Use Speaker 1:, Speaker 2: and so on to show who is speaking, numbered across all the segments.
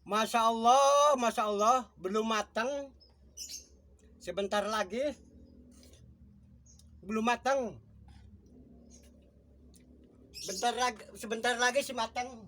Speaker 1: Masya Allah, belum matang. Sebentar lagi, belum matang. Sebentar lagi sih matang.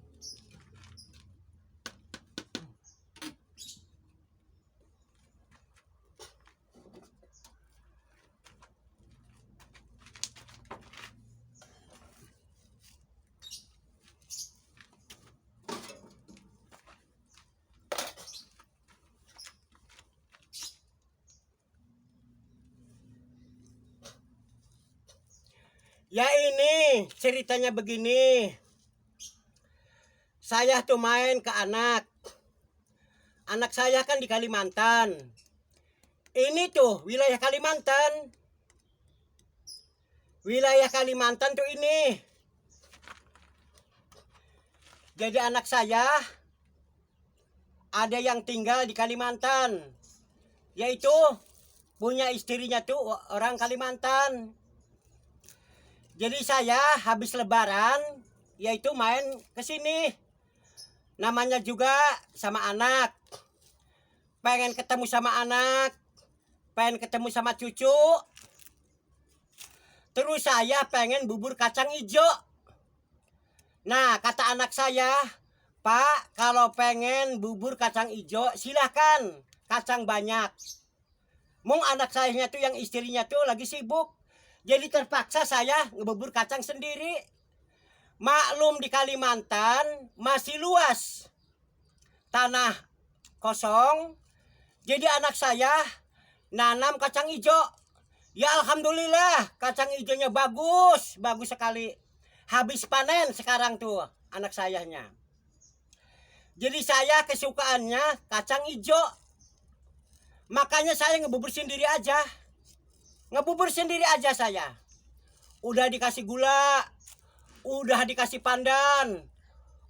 Speaker 1: Ya ini ceritanya begini. Saya tuh main ke anak. Anak saya kan di Kalimantan. Ini tuh wilayah Kalimantan. Wilayah Kalimantan tuh ini. Jadi anak saya ada yang tinggal di Kalimantan. Yaitu punya istrinya tuh orang Kalimantan. Jadi saya habis lebaran yaitu main ke sini. Namanya juga sama anak. Pengen ketemu sama anak, pengen ketemu sama cucu. Terus saya pengen bubur kacang hijau. Nah, kata anak saya, "Pak, kalau pengen bubur kacang hijau silahkan, kacang banyak." Mung anak sayanya tuh yang istrinya tuh lagi sibuk. Jadi terpaksa saya ngebubur kacang sendiri. Maklum di Kalimantan masih luas. Tanah kosong. Jadi anak saya nanam kacang hijau. Ya alhamdulillah kacang hijaunya bagus, bagus sekali. Habis panen sekarang tuh anak sayanya. Jadi saya kesukaannya kacang hijau. Makanya saya ngebubur sendiri aja. Ngebubur sendiri aja saya. Udah dikasih gula, udah dikasih pandan,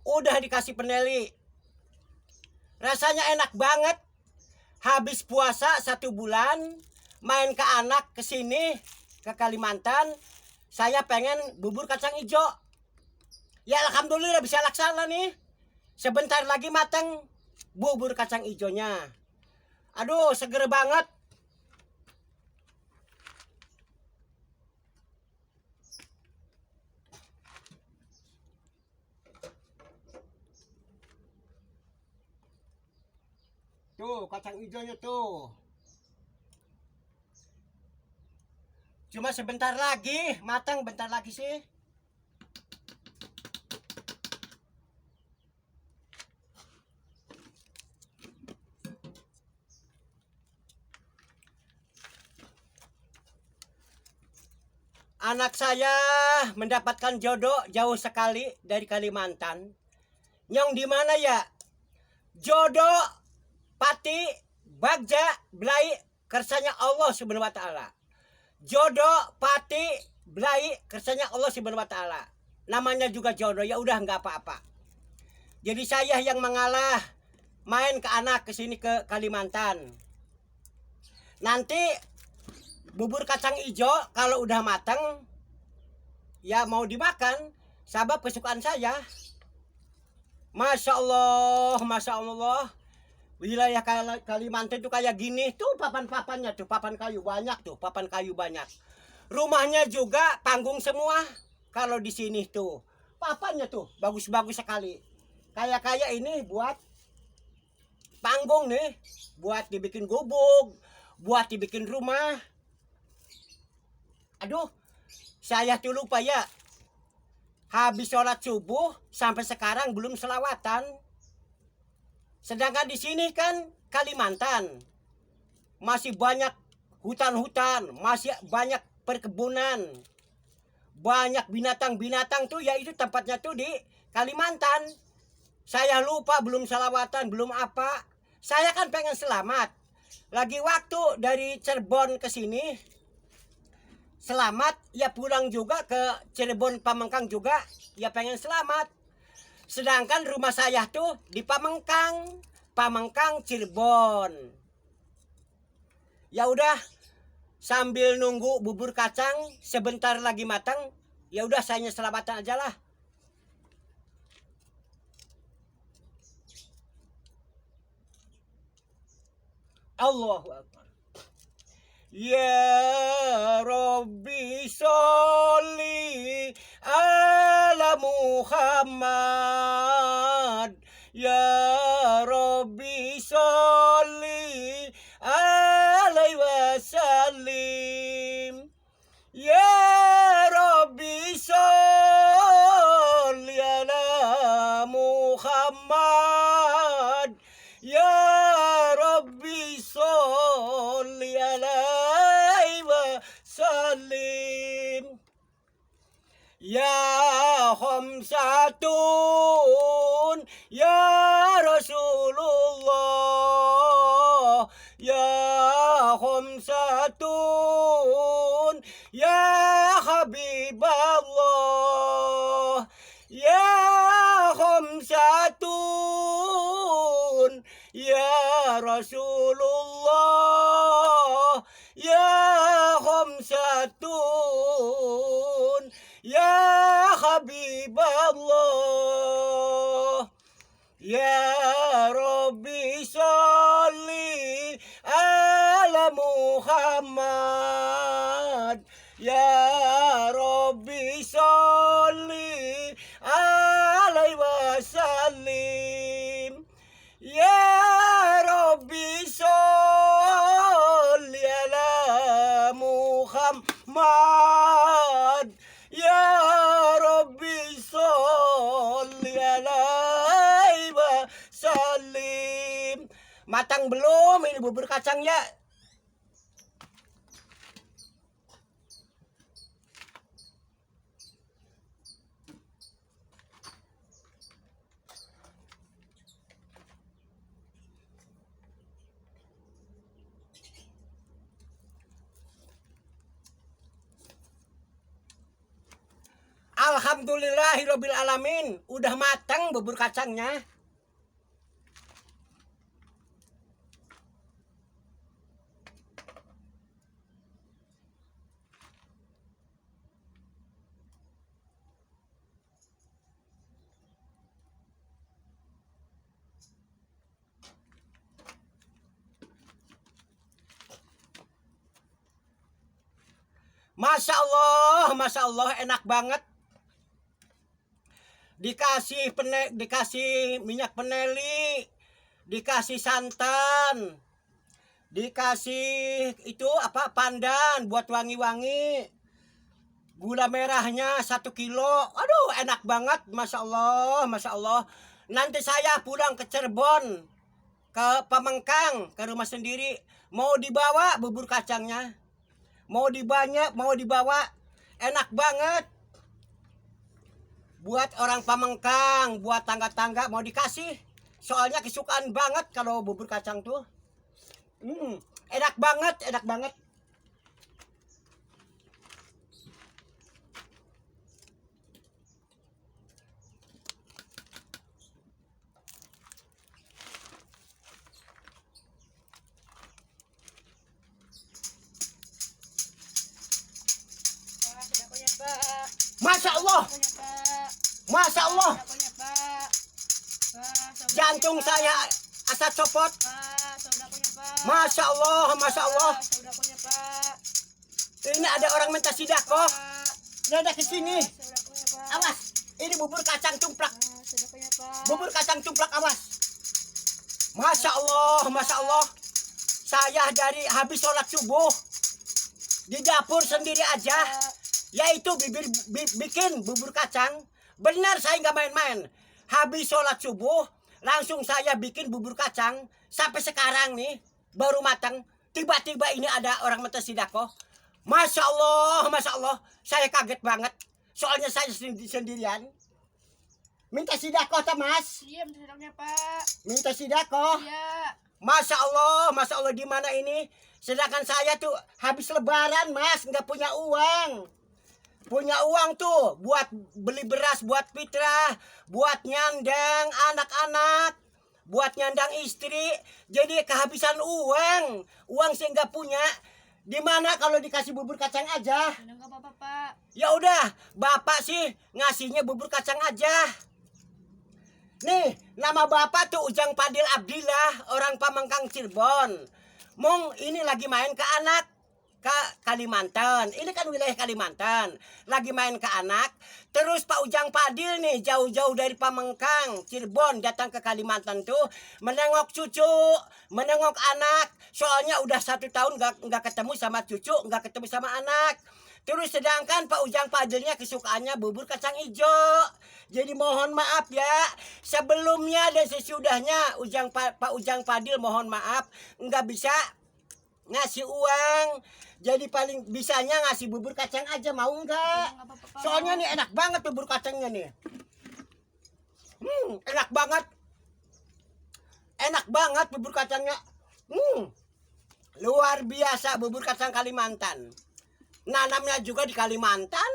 Speaker 1: udah dikasih peneli. Rasanya enak banget. Habis puasa 1 bulan, main ke anak ke sini ke Kalimantan, saya pengen bubur kacang hijau. Ya alhamdulillah bisa laksana nih. Sebentar lagi matang bubur kacang hijaunya. Aduh, seger banget. Tuh, kacang hijaunya tuh. Cuma sebentar lagi, matang bentar lagi sih. Anak saya mendapatkan jodoh jauh sekali dari Kalimantan. Nyong di mana ya? Jodoh, pati, bagja, belai, kersanya Allah Subhanahu wa taala. Jodoh, pati, belai, kersanya Allah Subhanahu wa taala. Namanya juga jodoh, ya udah nggak apa-apa. Jadi saya yang mengalah main ke anak ke sini ke Kalimantan. Nanti bubur kacang hijau kalau udah matang ya mau dimakan, sabab kesukaan saya. Masya Allah, Masya Allah. Wilayah Kalimantan itu kayak gini tuh papan-papannya tuh, papan kayu banyak tuh, papan kayu banyak. Rumahnya juga panggung semua. Kalau di sini tuh papannya tuh bagus-bagus sekali. Kayak ini buat panggung nih, buat dibikin gubuk, buat dibikin rumah. Aduh, saya tuh lupa ya. Habis sholat subuh sampai sekarang belum selawatan. Sedangkan di sini kan Kalimantan masih banyak hutan-hutan, masih banyak perkebunan, banyak binatang-binatang tuh, yaitu tempatnya tuh di Kalimantan. Saya lupa belum selawatan, belum apa. Saya kan pengen selamat. Lagi waktu dari Cirebon ke sini selamat, ya pulang juga ke Cirebon Pamengkang juga, ya pengen selamat. Sedangkan rumah saya tuh di Pamengkang, Pamengkang Cirebon. Ya udah, sambil nunggu bubur kacang sebentar lagi matang, ya udah saya selamatan aja lah. Allahu Akbar. Ya Rabbi sholli ala Muhammad. Ya Rabbi sholli alaihi wasallim. Ya Rabbi sholli ala Muhammad. Ya Rabbi sholli alaihi wasallim. Ya Khamsatun ya Rasulullah. Ya Khamsatun ya Habiballah. Ya Khamsatun ya Rasulullah. Ya Khamsatun ya Habiballah. Ya Rabbi sholli ala Muhammad. Ya Rabbi sholli alaihi wasallim. Ya Rabbi sholli ala Muhammad. Ya Rabbi sholli alaihi wasallim. Matang belum ini bubur kacangnya? Alhamdulillahirabbil alamin, udah matang bubur kacangnya. Masya Allah enak banget. Dikasih minyak peneli, dikasih santan, dikasih itu apa pandan buat wangi-wangi, gula merahnya 1 kilo. Aduh enak banget, Masya Allah. Nanti saya pulang ke Cirebon, ke Pamengkang, ke rumah sendiri, mau dibawa bubur kacangnya, mau dibawa, enak banget. Buat orang Pamengkang, buat tangga-tangga mau dikasih. Soalnya kesukaan banget kalau bubur kacang tuh. Enak banget. Masya Allah. Jantung saya asa copot. Masya Allah. Ini ada orang minta sidakoh. Ada ke sini. Awas, ini bubur kacang cumplak. Awas. Masya Allah. Saya dari habis sholat subuh di dapur sendiri aja, yaitu bikin bubur kacang. Benar, saya nggak main-main. Habis sholat subuh langsung saya bikin bubur kacang. Sampai sekarang nih baru matang. Tiba-tiba ini ada orang minta sedekah. Masya Allah. Saya kaget banget. Soalnya saya sendirian. Minta sedekah ta Mas?
Speaker 2: Iya, minta sedekahnya Pak.
Speaker 1: Minta sedekah.
Speaker 2: Iya.
Speaker 1: Masya Allah di mana ini? Sedangkan saya tuh habis lebaran Mas, nggak punya uang. Punya uang tuh buat beli beras buat fitrah, buat nyandang anak-anak, buat nyandang istri. Jadi kehabisan uang saya nggak punya. Di mana kalau dikasih bubur kacang aja?
Speaker 2: Enggak apa-apa Pak.
Speaker 1: Ya udah, Bapak sih ngasihnya bubur kacang aja. Nih, nama Bapak tuh Ujang Padil Abdillah, orang Pamengkang Cirebon. Mong ini lagi main ke anak ke Kalimantan. Ini kan wilayah Kalimantan. Lagi main ke anak. Terus Pak Ujang Padil nih jauh-jauh dari Pamengkang, Cirebon datang ke Kalimantan tuh menengok cucu, menengok anak. Soalnya udah 1 tahun nggak ketemu sama cucu, nggak ketemu sama anak. Terus sedangkan Pak Ujang Padilnya kesukaannya bubur kacang hijau. Jadi mohon maaf ya, sebelumnya dan sesudahnya Pak Ujang Padil mohon maaf nggak bisa ngasih uang. Jadi paling bisanya ngasih bubur kacang aja, mau nggak?
Speaker 2: Nggak apa-apa, Pak.
Speaker 1: Soalnya nih enak banget bubur kacangnya nih. Enak banget. Enak banget bubur kacangnya. Luar biasa bubur kacang Kalimantan. Nanamnya juga di Kalimantan.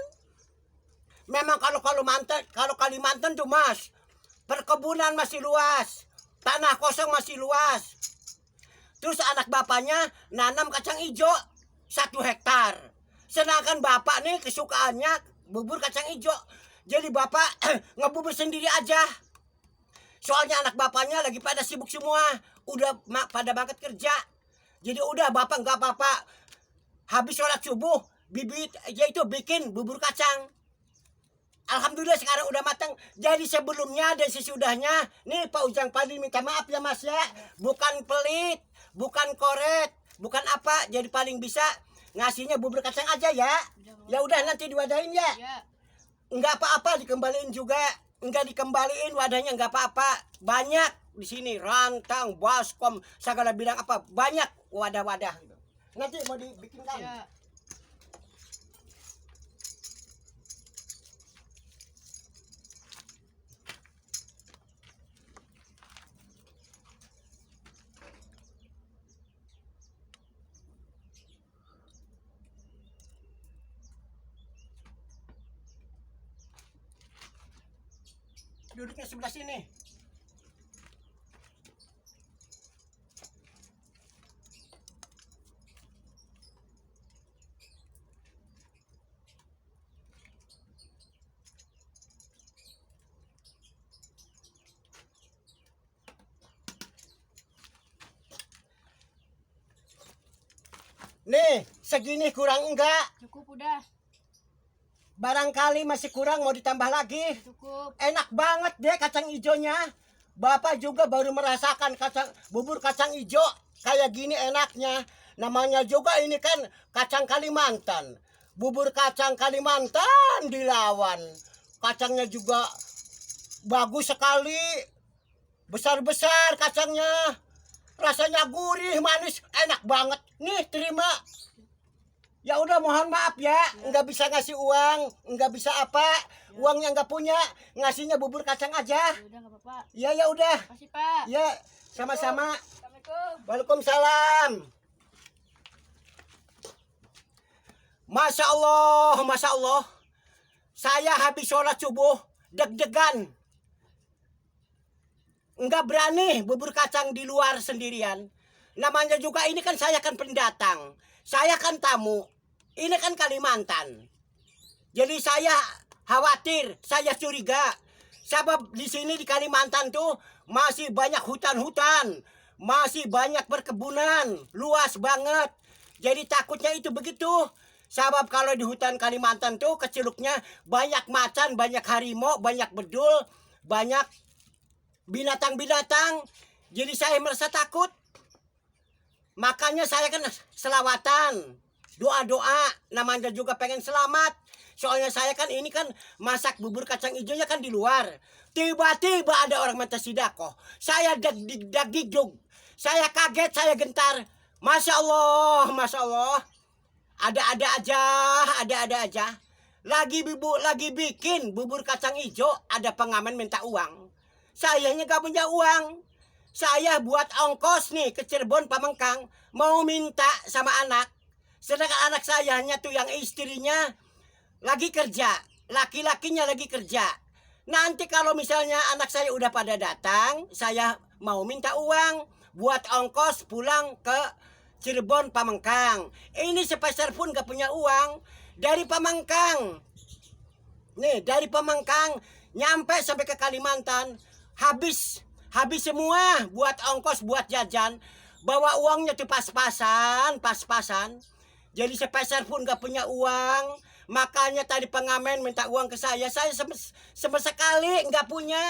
Speaker 1: Memang kalau Kalimantan tuh Mas, perkebunan masih luas, tanah kosong masih luas. Terus anak bapaknya nanam kacang hijau 1 hektar. Sedangkan bapak nih kesukaannya bubur kacang hijau. Jadi bapak ngebubur sendiri aja. Soalnya anak bapaknya lagi pada sibuk semua, udah pada banget kerja. Jadi udah bapak nggak apa-apa. Habis sholat subuh, bibit yaitu bikin bubur kacang. Alhamdulillah sekarang udah matang. Jadi sebelumnya dan sesudahnya, nih Pak Ujang Padil minta maaf ya Mas ya. Bukan pelit, bukan koret, bukan apa. Jadi paling bisa ngasihnya bubur kacang aja ya. Ya udah nanti diwadahin ya.
Speaker 2: Ya.
Speaker 1: Enggak apa-apa dikembaliin juga. Enggak dikembaliin wadahnya enggak apa-apa. Banyak di sini rantang, baskom, segala bidang apa. Banyak wadah-wadah. Nanti mau dibikinkan.
Speaker 2: Ya.
Speaker 1: Duduknya sebelah sini. Nih, segini kurang enggak?
Speaker 2: Cukup udah.
Speaker 1: Barangkali masih kurang mau ditambah lagi.
Speaker 2: Cukup.
Speaker 1: Enak banget deh kacang hijaunya. Bapak juga baru merasakan bubur kacang hijau kayak gini enaknya. Namanya juga ini kan kacang Kalimantan. Bubur kacang Kalimantan dilawan. Kacangnya juga bagus sekali. Besar-besar kacangnya. Rasanya gurih, manis, enak banget. Nih, terima. Ya udah mohon maaf ya, nggak bisa ngasih uang, nggak bisa apa, uangnya nggak punya, ngasihnya bubur kacang aja.
Speaker 2: Ya udah nggak apa-apa.
Speaker 1: Ya udah,
Speaker 2: Makasih Pak.
Speaker 1: ya sama-sama.
Speaker 2: Assalamualaikum.
Speaker 1: Waalaikumsalam. Masya Allah, saya habis sholat subuh deg-degan, nggak berani bubur kacang di luar sendirian. Namanya juga ini kan saya kan pendatang, saya kan tamu. Ini kan Kalimantan. Jadi saya khawatir, saya curiga. Sebab di sini di Kalimantan tuh masih banyak hutan-hutan, masih banyak perkebunan, luas banget. Jadi takutnya itu begitu. Sebab kalau di hutan Kalimantan tuh keceluknya banyak macan, banyak harimau, banyak bedul, banyak binatang-binatang. Jadi saya merasa takut. Makanya saya kan selawatan, doa-doa, namanya juga pengen selamat. Soalnya saya kan ini kan masak bubur kacang hijaunya kan di luar. Tiba-tiba ada orang minta sedekah. Saya dagdikduk. Saya kaget, saya gentar. Masya Allah. Ada-ada aja. Lagi bikin bubur kacang hijau, ada pengamen minta uang. Sayanya gak punya uang. Saya buat ongkos nih ke Cirebon Pamengkang, mau minta sama anak. Sedangkan anak sayanya tuh yang istrinya lagi kerja, laki-lakinya lagi kerja. Nanti kalau misalnya anak saya udah pada datang, saya mau minta uang buat ongkos pulang ke Cirebon Pamengkang. Ini sepeser pun gak punya uang. Dari Pamengkang, nih dari Pamengkang nyampe sampai ke Kalimantan, habis semua buat ongkos, buat jajan. bawa uangnya tuh pas-pasan. Jadi sepeser pun gak punya uang. Makanya tadi pengamen minta uang ke saya sama sekali nggak punya.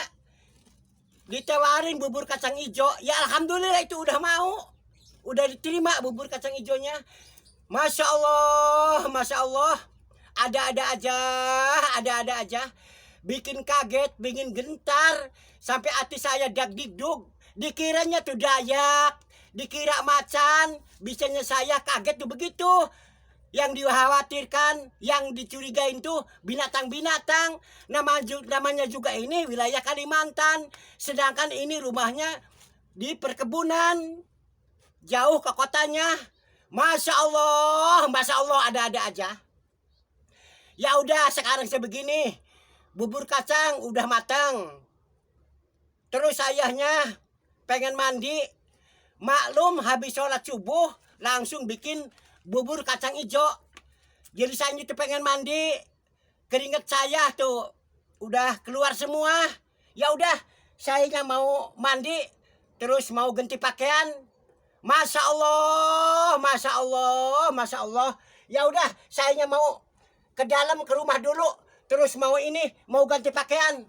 Speaker 1: Ditawarin bubur kacang hijau, ya alhamdulillah itu udah mau, udah diterima bubur kacang hijaunya. Masya Allah, ada-ada aja, bikin kaget, bikin gentar, sampai hati saya dag-digdug. Dikiranya tuh Dayak, dikira macan, bisanya saya kaget tuh begitu. Yang dikhawatirkan, yang dicurigain tuh binatang-binatang. Namanya juga ini wilayah Kalimantan. Sedangkan ini rumahnya di perkebunan, jauh ke kotanya. Masya Allah ada-ada aja. Ya udah sekarang sebegini, bubur kacang udah matang. Terus ayahnya pengen mandi. Maklum habis sholat subuh langsung bikin bubur kacang hijau. Jadi saya itu pengen mandi, keringet saya tuh udah keluar semua. Ya udah, saya mau mandi, terus mau ganti pakaian. Masya Allah. Ya udah, saya mau ke dalam ke rumah dulu, terus mau ganti pakaian.